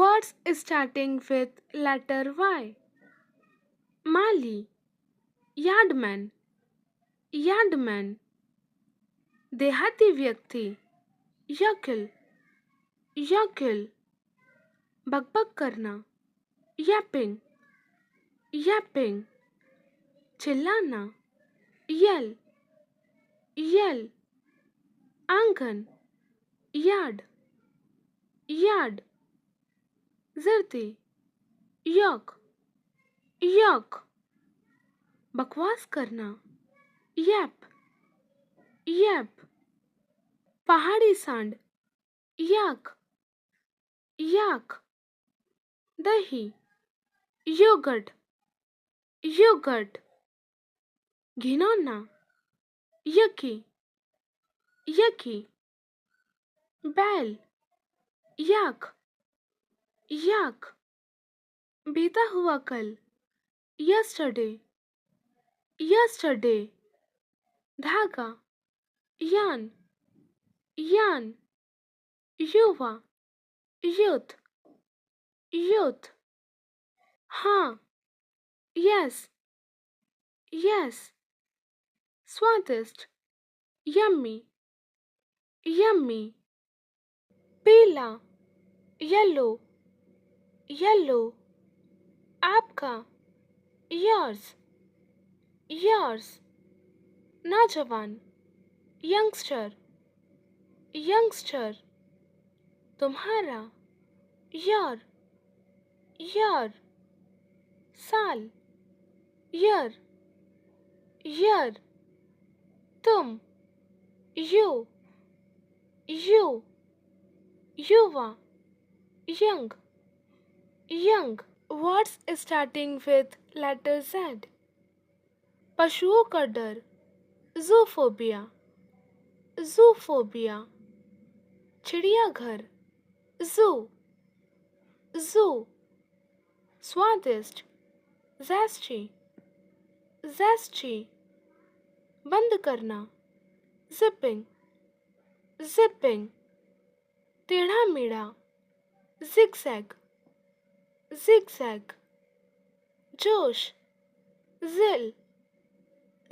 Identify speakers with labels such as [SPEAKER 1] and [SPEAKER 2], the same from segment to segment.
[SPEAKER 1] Words starting with letter Y. Mali, yardman, yardman. देहाती व्यक्ति, यकिल, यकिल. बकबक करना, yapping, yapping. चिल्लाना, yell, yell. आंगन, yard, yard. ज़र्दी, yok, yok. बकवास करना, yap, yap. पहाड़ी सांड, yak, yak. दही, yogurt, yogurt. घिनौना, yucky, yucky. बैल, yak, yak. बीता हुआ कल, yesterday, yesterday. धागा, yarn, yarn. युवा, youth, youth. हाँ, yes, yes. स्वादिष्ट, yummy, yummy. पीला, yellow, yellow. आपका, yours, yours. नौजवान, youngster, youngster. तुम्हारा, your, your. साल, year, year. तुम, you, you. युवा, young, young. Words starting with letter Z. पशुओं का डर, zoophobia, zoophobia. चिड़ियाघर, zoo, zoo. स्वादिष्ट, zesty, zesty. बंद करना, zipping, zipping. टेढ़ा मेढ़ा, zigzag, zigzag. जोश, zill,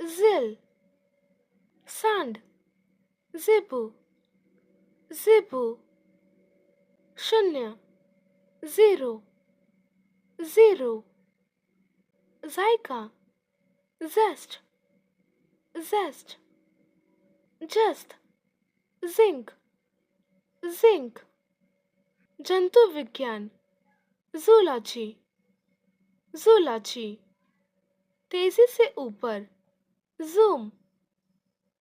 [SPEAKER 1] zill. सांड, zebu, zebu. शून्य, zero, zero. जायका, zest, zest. जस्त, zinc, zinc. जंतु विज्ञान, zoology, zoology. तेजी से ऊपर, zoom,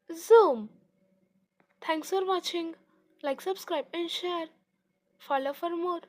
[SPEAKER 1] zoom. Thanks for watching. Like, subscribe and share. Follow for more.